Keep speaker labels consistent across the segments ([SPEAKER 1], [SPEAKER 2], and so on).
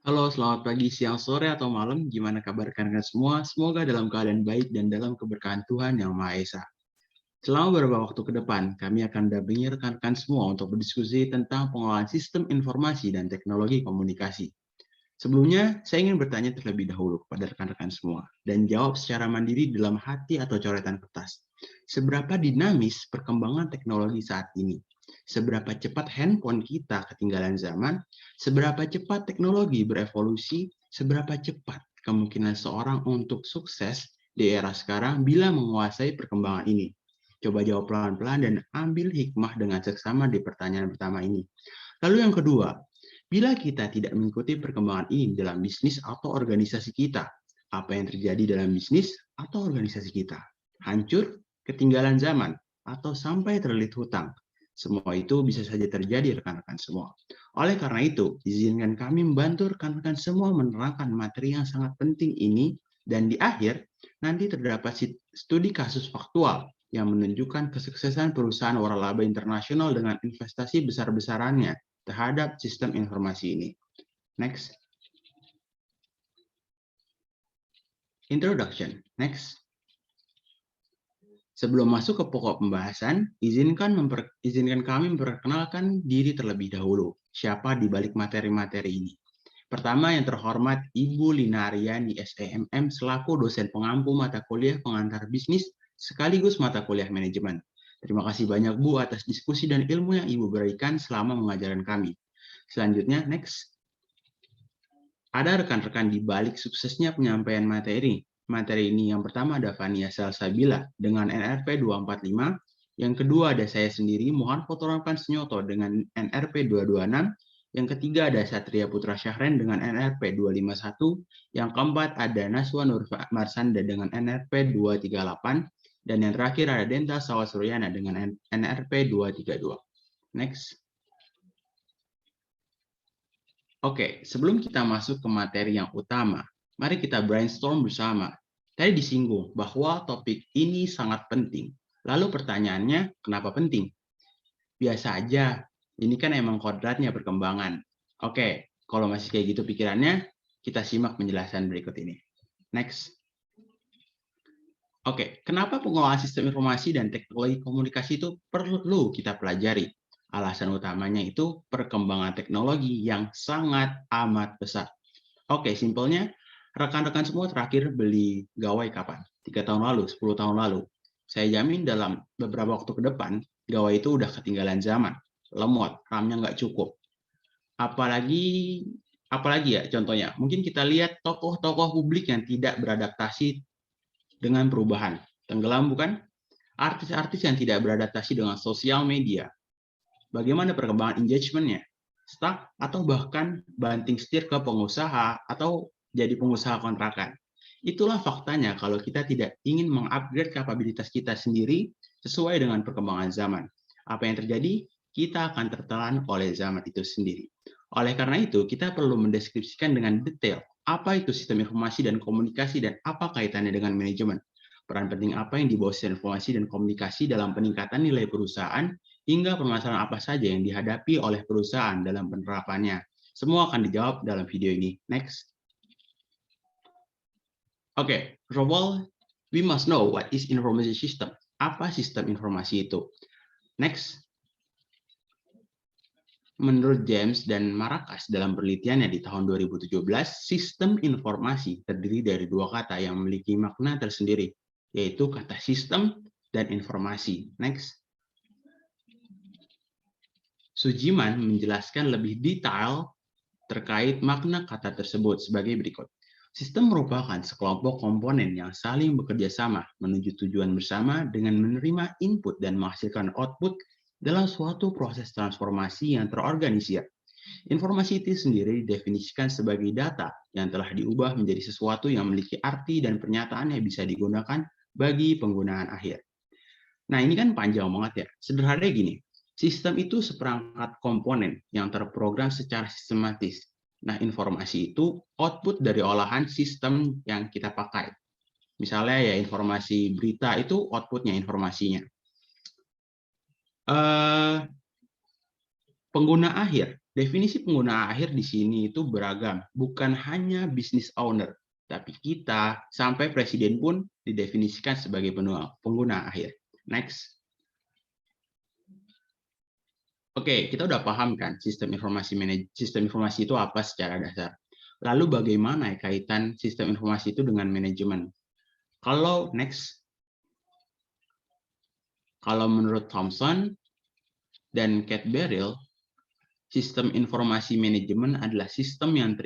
[SPEAKER 1] Halo, selamat pagi, siang, sore, atau malam. Gimana kabar kalian semua? Semoga dalam keadaan baik dan dalam keberkahan Tuhan Yang Maha Esa. Selama beberapa waktu ke depan, kami akan dampingi rekan-rekan semua untuk berdiskusi tentang pengelolaan sistem informasi dan teknologi komunikasi. Sebelumnya, saya ingin bertanya terlebih dahulu kepada rekan-rekan semua dan jawab secara mandiri dalam hati atau coretan kertas. Seberapa dinamis perkembangan teknologi saat ini? Seberapa cepat handphone kita ketinggalan zaman? Seberapa cepat teknologi berevolusi? Seberapa cepat kemungkinan seorang untuk sukses di era sekarang bila menguasai perkembangan ini? Coba jawab pelan-pelan dan ambil hikmah dengan seksama di pertanyaan pertama ini. Lalu yang kedua, bila kita tidak mengikuti perkembangan ini dalam bisnis atau organisasi kita, apa yang terjadi dalam bisnis atau organisasi kita? Hancur, ketinggalan zaman, atau sampai terlilit hutang? Semua itu bisa saja terjadi rekan-rekan semua. Oleh karena itu, izinkan kami membantu rekan-rekan semua menerangkan materi yang sangat penting ini dan di akhir nanti terdapat studi kasus faktual yang menunjukkan kesuksesan perusahaan waralaba internasional dengan investasi besar-besarannya terhadap sistem informasi ini. Next. Introduction. Next. Sebelum masuk ke pokok pembahasan, izinkan kami memperkenalkan diri terlebih dahulu. Siapa di balik materi-materi ini? Pertama, yang terhormat Ibu Lina Aryani SEMM selaku dosen pengampu mata kuliah pengantar bisnis sekaligus mata kuliah manajemen. Terima kasih banyak Bu atas diskusi dan ilmu yang Ibu berikan selama mengajarkan kami. Selanjutnya, next. Ada rekan-rekan di balik suksesnya penyampaian materi. Materi ini yang pertama ada Fania Salsabila dengan NRP 245, yang kedua ada saya sendiri Mohan Fotorampan Senyoto dengan NRP 226, yang ketiga ada Satria Putra Syahren dengan NRP 251, yang keempat ada Naswa Nur Marsanda dengan NRP 238, dan yang terakhir ada Denta Sawasuryana dengan NRP 232. Next. Oke, sebelum kita masuk ke materi yang utama, mari kita brainstorm bersama. Tadi disinggung bahwa topik ini sangat penting. Lalu pertanyaannya, kenapa penting? Biasa aja, ini kan emang kodratnya perkembangan. Oke, kalau masih kayak gitu pikirannya, kita simak penjelasan berikut ini. Next. Oke, kenapa pengelolaan sistem informasi dan teknologi komunikasi itu perlu kita pelajari? Alasan utamanya itu perkembangan teknologi yang sangat amat besar. Oke, simpelnya, rekan-rekan semua terakhir beli gawai kapan? 3 tahun lalu, 10 tahun lalu. Saya jamin dalam beberapa waktu ke depan, gawai itu udah ketinggalan zaman. Lemot, RAM-nya nggak cukup. Apalagi ya contohnya, mungkin kita lihat tokoh-tokoh publik yang tidak beradaptasi dengan perubahan. Tenggelam bukan? Artis-artis yang tidak beradaptasi dengan sosial media. Bagaimana perkembangan engagement-nya? Stuck atau bahkan banting setir ke pengusaha atau jadi pengusaha kontrakan. Itulah faktanya kalau kita tidak ingin mengupgrade kapabilitas kita sendiri sesuai dengan perkembangan zaman. Apa yang terjadi? Kita akan tertelan oleh zaman itu sendiri. Oleh karena itu, kita perlu mendeskripsikan dengan detail apa itu sistem informasi dan komunikasi dan apa kaitannya dengan manajemen. Peran penting apa yang dibawa sistem informasi dan komunikasi dalam peningkatan nilai perusahaan hingga permasalahan apa saja yang dihadapi oleh perusahaan dalam penerapannya. Semua akan dijawab dalam video ini. Next. Oke, first of all, we must know what is information system. Apa sistem informasi itu? Next. Menurut James dan Marakas dalam penelitiannya di tahun 2017, sistem informasi terdiri dari dua kata yang memiliki makna tersendiri, yaitu kata sistem dan informasi. Next. Sujiman menjelaskan lebih detail terkait makna kata tersebut sebagai berikut. Sistem merupakan sekelompok komponen yang saling bekerja sama menuju tujuan bersama dengan menerima input dan menghasilkan output dalam suatu proses transformasi yang terorganisir. Informasi itu sendiri didefinisikan sebagai data yang telah diubah menjadi sesuatu yang memiliki arti dan pernyataan yang bisa digunakan bagi penggunaan akhir. Nah, ini kan panjang banget ya. Sederhananya gini, sistem itu seperangkat komponen yang terprogram secara sistematis. Nah, informasi itu output dari olahan sistem yang kita pakai. Misalnya ya informasi berita itu outputnya informasinya. Pengguna akhir Definisi pengguna akhir di sini itu beragam, bukan hanya business owner, tapi kita sampai presiden pun didefinisikan sebagai pengguna akhir. Next. Oke, kita udah paham kan sistem informasi itu apa secara dasar. Lalu bagaimana kaitan sistem informasi itu dengan manajemen? Kalau menurut Thomson dan Kate Beryl, sistem informasi manajemen adalah sistem yang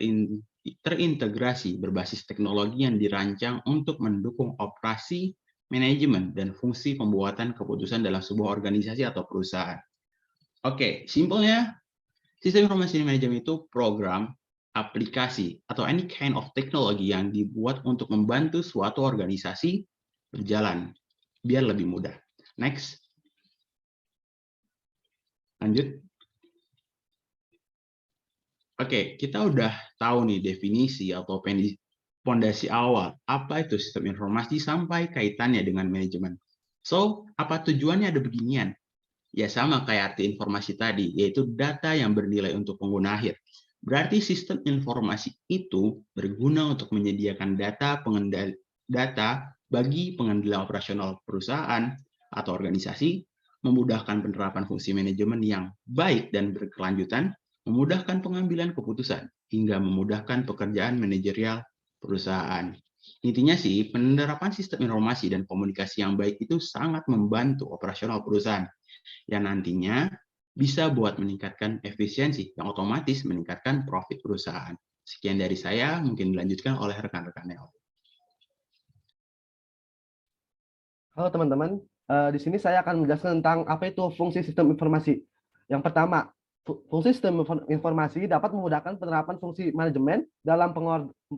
[SPEAKER 1] terintegrasi berbasis teknologi yang dirancang untuk mendukung operasi, manajemen, dan fungsi pembuatan keputusan dalam sebuah organisasi atau perusahaan. Oke, simpelnya, sistem informasi manajemen itu program, aplikasi, atau any kind of technology yang dibuat untuk membantu suatu organisasi berjalan, biar lebih mudah. Next. Lanjut. Oke, kita udah tahu nih definisi atau fondasi awal, apa itu sistem informasi sampai kaitannya dengan manajemen. So, apa tujuannya ada beginian? Ya sama kayak arti informasi tadi, yaitu data yang bernilai untuk pengguna akhir. Berarti sistem informasi itu berguna untuk menyediakan data bagi pengendalian operasional perusahaan atau organisasi, memudahkan penerapan fungsi manajemen yang baik dan berkelanjutan, memudahkan pengambilan keputusan, hingga memudahkan pekerjaan manajerial perusahaan. Intinya sih, penerapan sistem informasi dan komunikasi yang baik itu sangat membantu operasional perusahaan, yang nantinya bisa buat meningkatkan efisiensi, yang otomatis meningkatkan profit perusahaan. Sekian dari saya, mungkin dilanjutkan oleh rekan-rekan Neo.
[SPEAKER 2] Halo teman-teman, di sini saya akan menjelaskan tentang apa itu fungsi sistem informasi. Yang pertama, fungsi sistem informasi dapat memudahkan penerapan fungsi manajemen dalam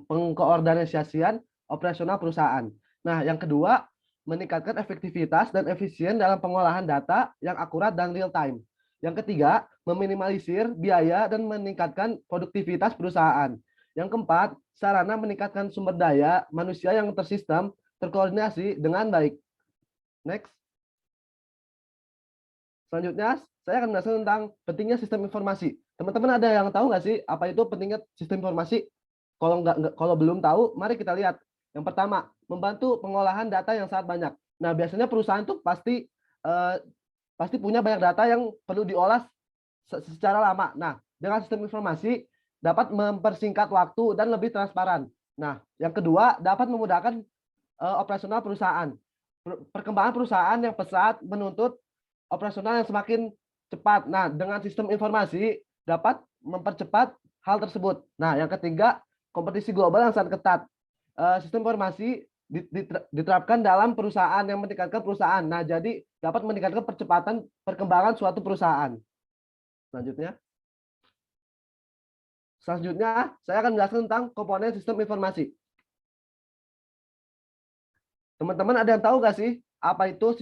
[SPEAKER 2] pengkoordinasian operasional perusahaan. Nah, yang kedua, meningkatkan efektivitas dan efisien dalam pengolahan data yang akurat dan real time. Yang ketiga, meminimalisir biaya dan meningkatkan produktivitas perusahaan. Yang keempat, sarana meningkatkan sumber daya manusia yang tersistem, terkoordinasi dengan baik. Next. Selanjutnya, saya akan menjelaskan tentang pentingnya sistem informasi. Teman-teman ada yang tahu nggak sih apa itu pentingnya sistem informasi? Kalau belum tahu, mari kita lihat. Yang pertama, membantu pengolahan data yang sangat banyak. Nah, biasanya perusahaan tuh pasti punya banyak data yang perlu diolah secara lama. Nah, dengan sistem informasi dapat mempersingkat waktu dan lebih transparan. Nah, yang kedua, dapat memudahkan operasional perusahaan. Perkembangan perusahaan yang pesat menuntut operasional yang semakin cepat. Nah, dengan sistem informasi dapat mempercepat hal tersebut. Nah, yang ketiga, kompetisi global yang sangat ketat. Sistem informasi diterapkan dalam perusahaan yang meningkatkan perusahaan. Nah, jadi dapat meningkatkan percepatan perkembangan suatu perusahaan. Selanjutnya, saya akan menjelaskan tentang komponen sistem informasi. Teman-teman ada yang tahu nggak sih apa itu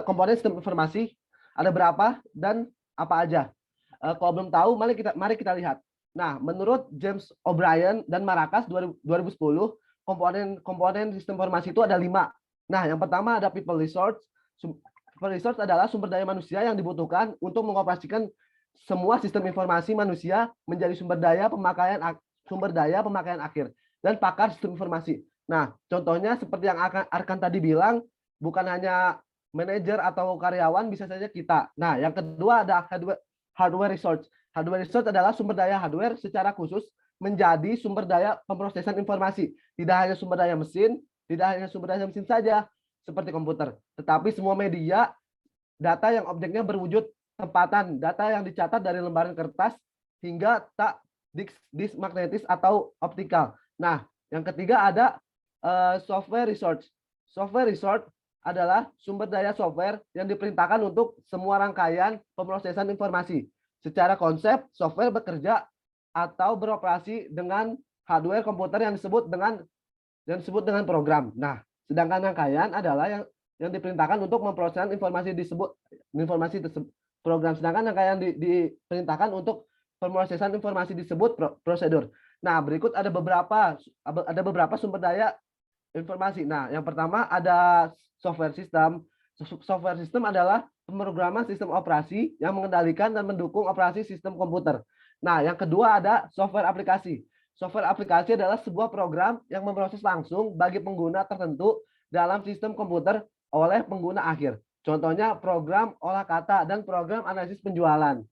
[SPEAKER 2] komponen sistem informasi? Ada berapa dan apa aja? Kalau belum tahu, mari kita lihat. Nah, menurut James O'Brien dan Maracas 2010, komponen sistem informasi itu ada 5. Nah, yang pertama ada people resource. People resource adalah sumber daya manusia yang dibutuhkan untuk mengoperasikan semua sistem informasi manusia menjadi sumber daya pemakaian akhir dan pakar sistem informasi. Nah, contohnya seperti yang Arkan tadi bilang, bukan hanya manajer atau karyawan, bisa saja kita. Nah, yang kedua ada hardware resource. Hardware resource adalah sumber daya hardware secara khusus menjadi sumber daya pemrosesan informasi. Tidak hanya sumber daya mesin saja, seperti komputer, tetapi semua media, data yang objeknya berwujud tempatan, data yang dicatat dari lembaran kertas hingga tak disk magnetis atau optikal. Nah, yang ketiga ada software resource. Software resource adalah sumber daya software yang diperintahkan untuk semua rangkaian pemrosesan informasi. Secara konsep, software bekerja atau beroperasi dengan hardware komputer yang disebut dengan program. Nah, sedangkan rangkaian adalah yang diperintahkan untuk memproses informasi tersebut program. Sedangkan rangkaian diperintahkan untuk pemrosesan informasi disebut prosedur. Nah, berikut ada beberapa sumber daya informasi. Nah, yang pertama ada software system. Software system adalah pemrograman sistem operasi yang mengendalikan dan mendukung operasi sistem komputer. Nah, yang kedua ada software aplikasi. Software aplikasi adalah sebuah program yang memproses langsung bagi pengguna tertentu dalam sistem komputer oleh pengguna akhir. Contohnya program olah kata dan program analisis penjualan.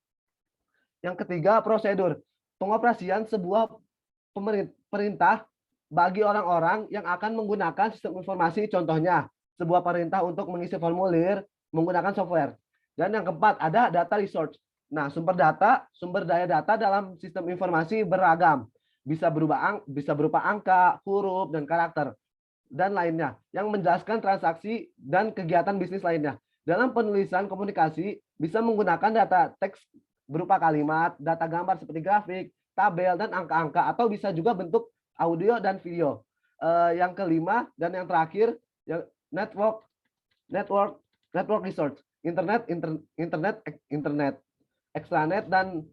[SPEAKER 2] Yang ketiga, prosedur. Pengoperasian sebuah perintah bagi orang-orang yang akan menggunakan sistem informasi, contohnya sebuah perintah untuk mengisi formulir menggunakan software. Dan yang keempat, ada data resource. Nah, sumber daya data dalam sistem informasi beragam. Bisa berupa angka, huruf, dan karakter, dan lainnya, yang menjelaskan transaksi dan kegiatan bisnis lainnya. Dalam penulisan komunikasi, bisa menggunakan data teks berupa kalimat, data gambar seperti grafik, tabel, dan angka-angka, atau bisa juga bentuk audio dan video. Yang kelima dan yang terakhir, network resource, internet, extranet, dan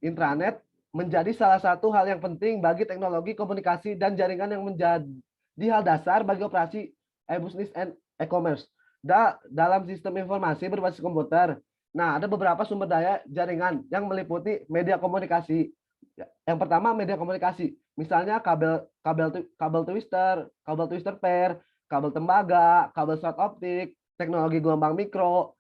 [SPEAKER 2] intranet menjadi salah satu hal yang penting bagi teknologi komunikasi dan jaringan yang menjadi hal dasar bagi operasi e-business and e-commerce. Dalam sistem informasi berbasis komputer, nah ada beberapa sumber daya jaringan yang meliputi media komunikasi. Yang pertama, media komunikasi, misalnya kabel twister pair, kabel tembaga, kabel short optik, teknologi gelombang mikro,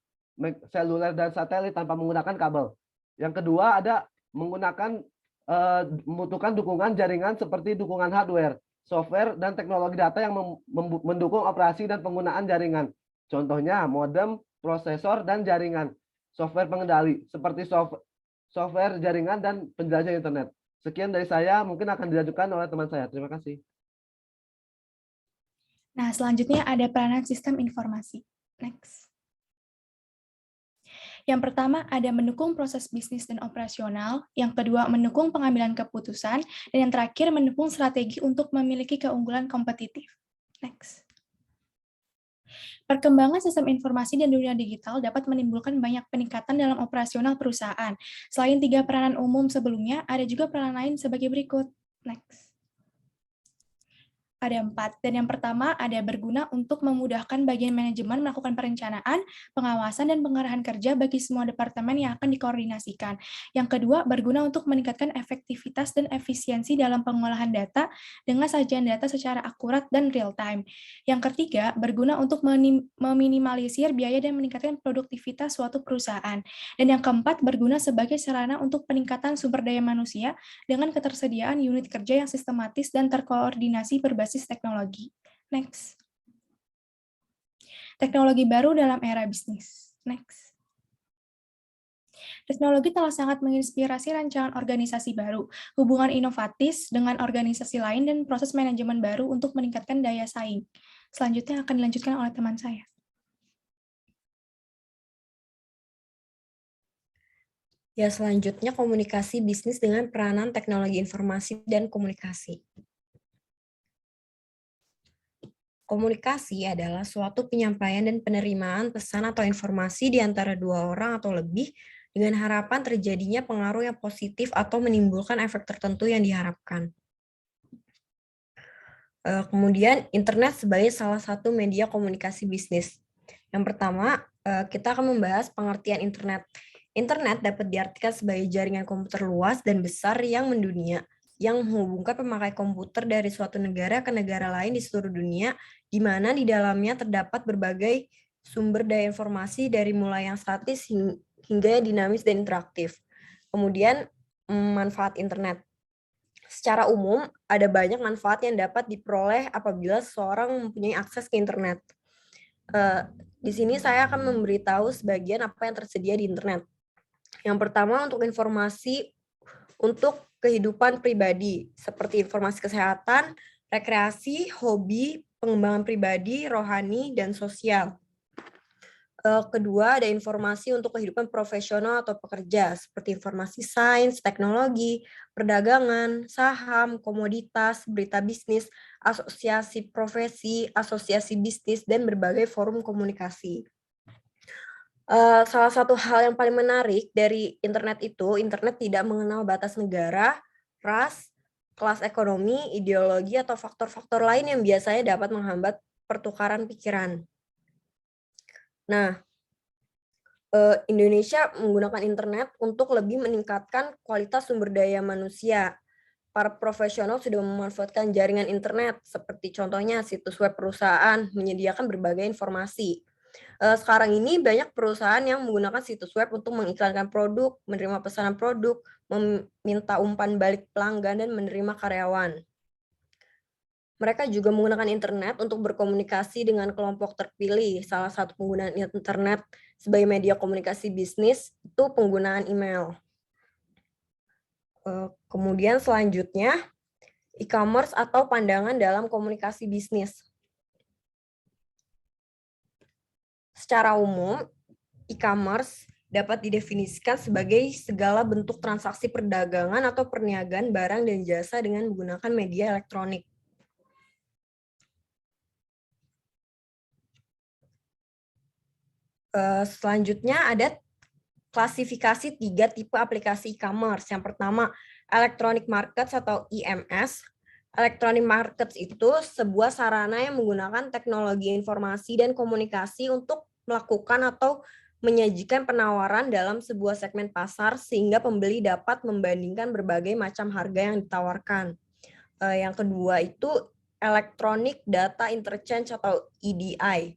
[SPEAKER 2] seluler dan satelit tanpa menggunakan kabel. Yang kedua ada membutuhkan dukungan jaringan seperti dukungan hardware, software, dan teknologi data yang mendukung operasi dan penggunaan jaringan. Contohnya modem, prosesor, dan jaringan. Software pengendali seperti software jaringan dan penjelajah internet. Sekian dari saya, mungkin akan dilanjutkan oleh teman saya. Terima kasih.
[SPEAKER 3] Nah, selanjutnya ada peranan sistem informasi. Next. Yang pertama ada mendukung proses bisnis dan operasional, yang kedua mendukung pengambilan keputusan, dan yang terakhir mendukung strategi untuk memiliki keunggulan kompetitif. Next. Perkembangan sistem informasi dan dunia digital dapat menimbulkan banyak peningkatan dalam operasional perusahaan. Selain 3 peranan umum sebelumnya, ada juga peranan lain sebagai berikut. Next. Ada 4, dan yang pertama ada berguna untuk memudahkan bagian manajemen melakukan perencanaan, pengawasan, dan pengarahan kerja bagi semua departemen yang akan dikoordinasikan. Yang kedua, berguna untuk meningkatkan efektivitas dan efisiensi dalam pengolahan data dengan sajian data secara akurat dan real-time. Yang ketiga, berguna untuk meminimalisir biaya dan meningkatkan produktivitas suatu perusahaan. Dan yang keempat, berguna sebagai sarana untuk peningkatan sumber daya manusia dengan ketersediaan unit kerja yang sistematis dan terkoordinasi berbasis teknologi. Next. Teknologi baru dalam era bisnis. Next. Teknologi telah sangat menginspirasi rancangan organisasi baru, hubungan inovatif dengan organisasi lain, dan proses manajemen baru untuk meningkatkan daya saing. Selanjutnya akan dilanjutkan oleh teman saya.
[SPEAKER 4] Ya, selanjutnya komunikasi bisnis dengan peranan teknologi informasi dan komunikasi. Komunikasi adalah suatu penyampaian dan penerimaan pesan atau informasi di antara 2 orang atau lebih dengan harapan terjadinya pengaruh yang positif atau menimbulkan efek tertentu yang diharapkan. Kemudian, internet sebagai salah satu media komunikasi bisnis. Yang pertama, kita akan membahas pengertian internet. Internet dapat diartikan sebagai jaringan komputer luas dan besar yang mendunia, yang menghubungkan pemakai komputer dari suatu negara ke negara lain di seluruh dunia, di mana di dalamnya terdapat berbagai sumber daya informasi dari mulai yang statis hingga dinamis dan interaktif. Kemudian, manfaat internet. Secara umum, ada banyak manfaat yang dapat diperoleh apabila seseorang mempunyai akses ke internet. Di sini saya akan memberitahu sebagian apa yang tersedia di internet. Yang pertama, untuk informasi untuk kehidupan pribadi, seperti informasi kesehatan, rekreasi, hobi, pengembangan pribadi, rohani, dan sosial. Kedua, ada informasi untuk kehidupan profesional atau pekerja, seperti informasi sains, teknologi, perdagangan, saham, komoditas, berita bisnis, asosiasi profesi, asosiasi bisnis, dan berbagai forum komunikasi. Salah satu hal yang paling menarik dari internet itu, internet tidak mengenal batas negara, ras, kelas ekonomi, ideologi, atau faktor-faktor lain yang biasanya dapat menghambat pertukaran pikiran. Nah, Indonesia menggunakan internet untuk lebih meningkatkan kualitas sumber daya manusia. Para profesional sudah memanfaatkan jaringan internet, seperti contohnya situs web perusahaan menyediakan berbagai informasi. Sekarang ini banyak perusahaan yang menggunakan situs web untuk mengiklankan produk, menerima pesanan produk, meminta umpan balik pelanggan, dan menerima karyawan. Mereka juga menggunakan internet untuk berkomunikasi dengan kelompok terpilih. Salah satu penggunaan internet sebagai media komunikasi bisnis itu penggunaan email. Kemudian selanjutnya, e-commerce atau pandangan dalam komunikasi bisnis. Secara umum, e-commerce dapat didefinisikan sebagai segala bentuk transaksi perdagangan atau perniagaan barang dan jasa dengan menggunakan media elektronik. Selanjutnya ada klasifikasi 3 tipe aplikasi e-commerce. Yang pertama, electronic markets atau EMS. Electronic markets itu sebuah sarana yang menggunakan teknologi informasi dan komunikasi untuk melakukan atau menyajikan penawaran dalam sebuah segmen pasar sehingga pembeli dapat membandingkan berbagai macam harga yang ditawarkan. Yang kedua itu electronic data interchange atau EDI.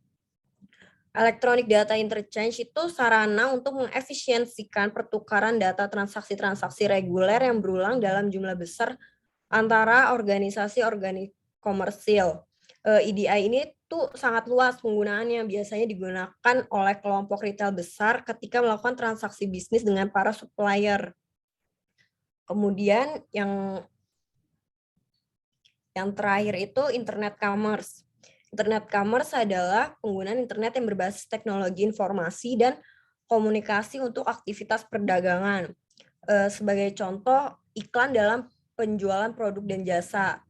[SPEAKER 4] Electronic Data Interchange itu sarana untuk mengefisiensikan pertukaran data transaksi-transaksi reguler yang berulang dalam jumlah besar antara organisasi-organisasi komersil. EDI ini tuh sangat luas penggunaannya, biasanya digunakan oleh kelompok retail besar ketika melakukan transaksi bisnis dengan para supplier. Kemudian yang terakhir itu Internet Commerce. Internet commerce adalah penggunaan internet yang berbasis teknologi informasi dan komunikasi untuk aktivitas perdagangan. Sebagai contoh, iklan dalam penjualan produk dan jasa.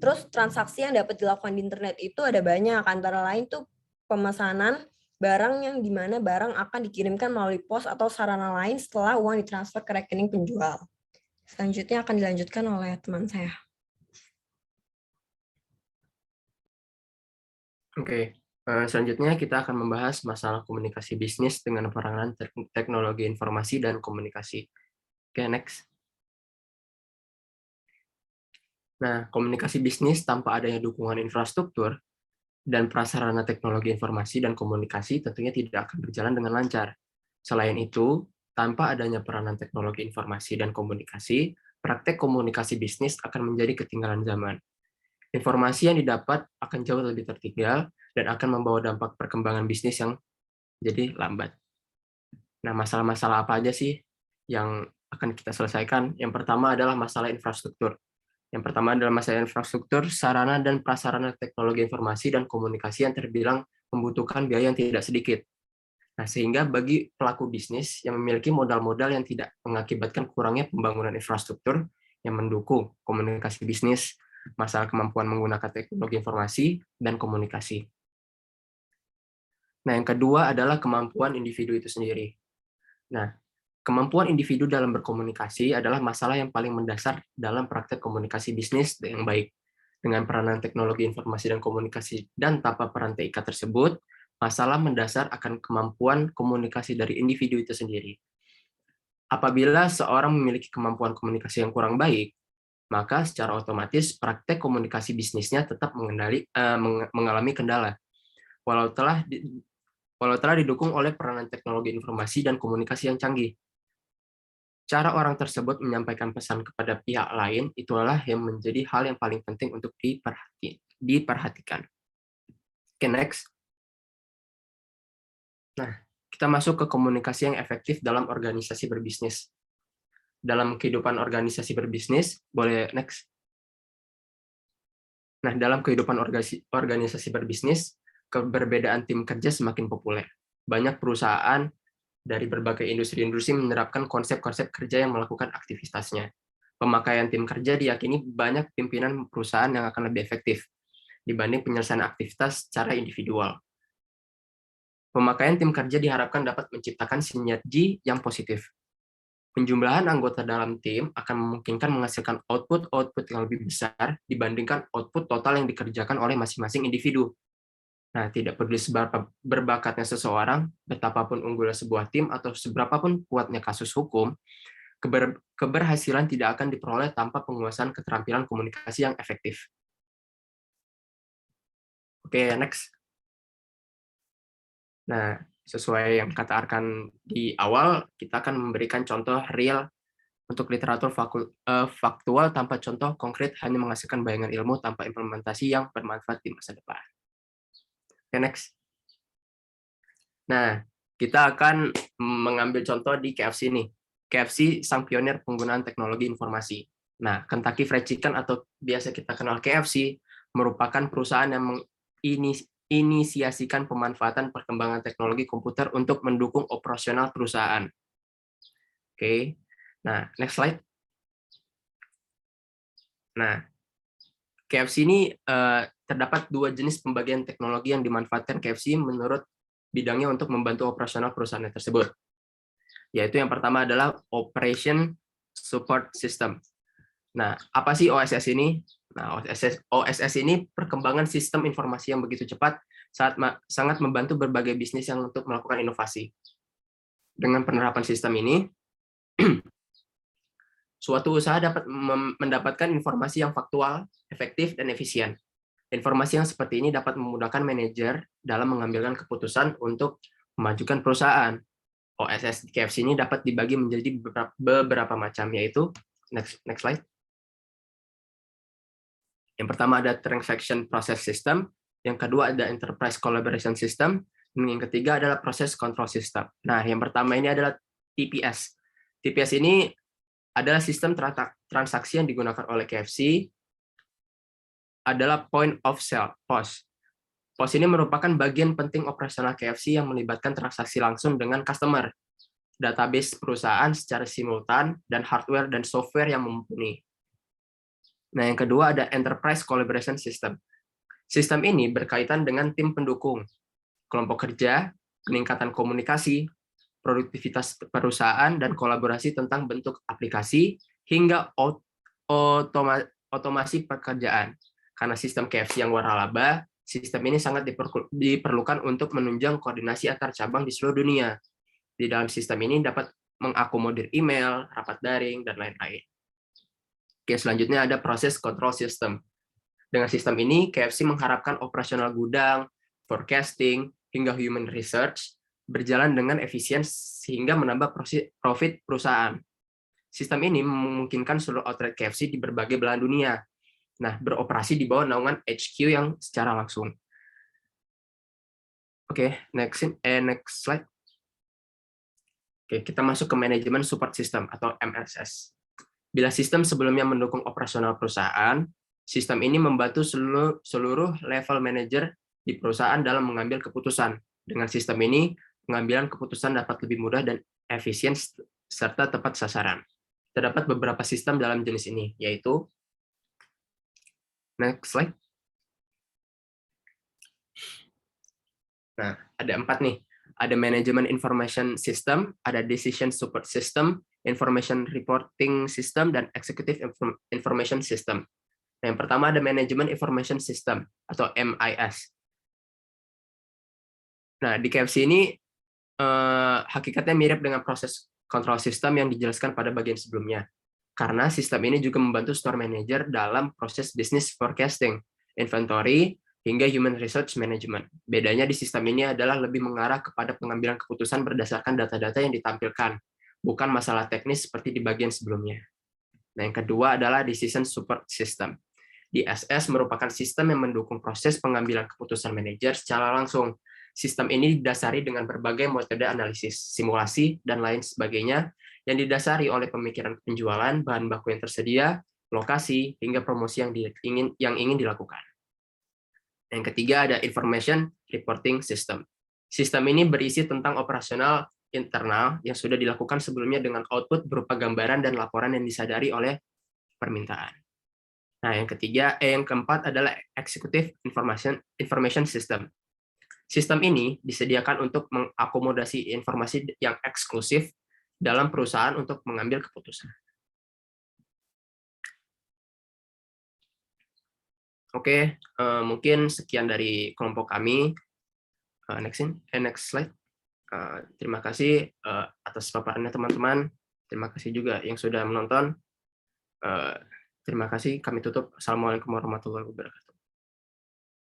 [SPEAKER 4] Terus transaksi yang dapat dilakukan di internet itu ada banyak, antara lain tuh pemesanan barang yang dimana barang akan dikirimkan melalui pos atau sarana lain setelah uang ditransfer ke rekening penjual. Selanjutnya akan dilanjutkan oleh teman saya.
[SPEAKER 5] Oke, selanjutnya kita akan membahas masalah komunikasi bisnis dengan peranan teknologi informasi dan komunikasi. Oke, next. Nah, komunikasi bisnis tanpa adanya dukungan infrastruktur dan prasarana teknologi informasi dan komunikasi tentunya tidak akan berjalan dengan lancar. Selain itu, tanpa adanya peranan teknologi informasi dan komunikasi, praktek komunikasi bisnis akan menjadi ketinggalan zaman. Informasi yang didapat akan jauh lebih tertinggal dan akan membawa dampak perkembangan bisnis yang jadi lambat. Nah, masalah-masalah apa aja sih yang akan kita selesaikan? Yang pertama adalah masalah infrastruktur. Yang pertama adalah masalah infrastruktur, sarana dan prasarana teknologi informasi dan komunikasi yang terbilang membutuhkan biaya yang tidak sedikit. Nah, sehingga bagi pelaku bisnis yang memiliki modal-modal yang tidak mengakibatkan kurangnya pembangunan infrastruktur yang mendukung komunikasi bisnis, masalah kemampuan menggunakan teknologi informasi dan komunikasi. Nah, yang kedua adalah kemampuan individu itu sendiri. Nah, kemampuan individu dalam berkomunikasi adalah masalah yang paling mendasar dalam praktek komunikasi bisnis yang baik. Dengan peranan teknologi informasi dan komunikasi dan tanpa peran TIK tersebut, masalah mendasar akan kemampuan komunikasi dari individu itu sendiri. Apabila seorang memiliki kemampuan komunikasi yang kurang baik, maka secara otomatis praktek komunikasi bisnisnya tetap mengalami kendala. Walau telah didukung oleh peranan teknologi informasi dan komunikasi yang canggih. Cara orang tersebut menyampaikan pesan kepada pihak lain itulah yang menjadi hal yang paling penting untuk diperhatikan. Oke, next. Nah, kita masuk ke komunikasi yang efektif dalam organisasi berbisnis. Dalam kehidupan organisasi berbisnis, boleh next. Nah, dalam kehidupan organisasi berbisnis, keberbedaan tim kerja semakin populer. Banyak perusahaan dari berbagai industri-industri menerapkan konsep-konsep kerja yang melakukan aktivitasnya. Pemakaian tim kerja diyakini banyak pimpinan perusahaan yang akan lebih efektif dibanding penyelesaian aktivitas secara individual. Pemakaian tim kerja diharapkan dapat menciptakan sinergi yang positif. Penjumlahan anggota dalam tim akan memungkinkan menghasilkan output yang lebih besar dibandingkan output total yang dikerjakan oleh masing-masing individu. Nah, tidak peduli seberapa berbakatnya seseorang, betapapun unggulnya sebuah tim, atau seberapapun kuatnya kasus hukum, keberhasilan tidak akan diperoleh tanpa penguasaan keterampilan komunikasi yang efektif. Oke, next. Nah, sesuai yang kata Arkan di awal, kita akan memberikan contoh real untuk literatur faktual tanpa contoh konkret, hanya menghasilkan bayangan ilmu tanpa implementasi yang bermanfaat di masa depan. Oke, next. Nah, kita akan mengambil contoh di KFC nih. KFC sang pionir penggunaan teknologi informasi. Nah, Kentucky Fried Chicken atau biasa kita kenal KFC merupakan perusahaan yang menginisiasikan pemanfaatan perkembangan teknologi komputer untuk mendukung operasional perusahaan. Oke. Nah, next slide. Nah, KFC ini terdapat dua jenis pembagian teknologi yang dimanfaatkan KFC menurut bidangnya untuk membantu operasional perusahaan tersebut. Yaitu yang pertama adalah Operation Support System. Nah, apa sih OSS ini? Nah, OSS ini perkembangan sistem informasi yang begitu cepat sangat membantu berbagai bisnis yang untuk melakukan inovasi. Dengan penerapan sistem ini, suatu usaha dapat mendapatkan informasi yang faktual, efektif, dan efisien. Informasi yang seperti ini dapat memudahkan manajer dalam mengambilkan keputusan untuk memajukan perusahaan. OSS di KFC ini dapat dibagi menjadi beberapa macam, yaitu next slide. Yang pertama ada Transaction Process System, yang kedua ada Enterprise Collaboration System, dan yang ketiga adalah Process Control System. Nah, yang pertama ini adalah TPS. TPS ini adalah sistem transaksi yang digunakan oleh KFC, adalah Point of Sale, POS. POS ini merupakan bagian penting operasional KFC yang melibatkan transaksi langsung dengan customer, database perusahaan secara simultan, dan hardware dan software yang mumpuni. Nah, yang kedua ada Enterprise Collaboration System. Sistem ini berkaitan dengan tim pendukung, kelompok kerja, peningkatan komunikasi, produktivitas perusahaan, dan kolaborasi tentang bentuk aplikasi, hingga otomasi pekerjaan. Karena sistem KFC yang waralaba, sistem ini sangat diperlukan untuk menunjang koordinasi antar cabang di seluruh dunia. Di dalam sistem ini dapat mengakomodir email, rapat daring, dan lain-lain. Oke, selanjutnya ada proses control system. Dengan sistem ini, KFC mengharapkan operasional gudang, forecasting, hingga human research berjalan dengan efisien sehingga menambah profit perusahaan. Sistem ini memungkinkan seluruh outlet KFC di berbagai belahan dunia. Nah, beroperasi di bawah naungan HQ yang secara langsung. Oke, next slide. Oke, kita masuk ke manajemen support system atau MSS. Bila sistem sebelumnya mendukung operasional perusahaan, sistem ini membantu seluruh level manajer di perusahaan dalam mengambil keputusan. Dengan sistem ini, pengambilan keputusan dapat lebih mudah dan efisien serta tepat sasaran. Terdapat beberapa sistem dalam jenis ini, yaitu next slide. Nah, ada 4 nih. Ada Management Information System, ada Decision Support System, Information Reporting System, dan Executive Information System. Nah, yang pertama ada Management Information System atau MIS. Nah, di KFC ini hakikatnya mirip dengan proses control system yang dijelaskan pada bagian sebelumnya. Karena sistem ini juga membantu store manager dalam proses business forecasting, inventory, hingga human resource management. Bedanya di sistem ini adalah lebih mengarah kepada pengambilan keputusan berdasarkan data-data yang ditampilkan, bukan masalah teknis seperti di bagian sebelumnya. Nah, yang kedua adalah Decision Support System. DSS merupakan sistem yang mendukung proses pengambilan keputusan manajer secara langsung. Sistem ini didasari dengan berbagai metode analisis, simulasi, dan lain sebagainya, yang didasari oleh pemikiran penjualan, bahan baku yang tersedia, lokasi, hingga promosi yang ingin dilakukan. Yang ketiga ada Information Reporting System. Sistem ini berisi tentang operasional internal yang sudah dilakukan sebelumnya dengan output berupa gambaran dan laporan yang disadari oleh permintaan. Nah, yang keempat adalah Executive Information System. Sistem ini disediakan untuk mengakomodasi informasi yang eksklusif dalam perusahaan untuk mengambil keputusan. Oke, mungkin sekian dari kelompok kami. Next slide. Terima kasih atas paparannya teman-teman. Terima kasih juga yang sudah menonton. Terima kasih. Kami tutup. Assalamualaikum warahmatullahi wabarakatuh.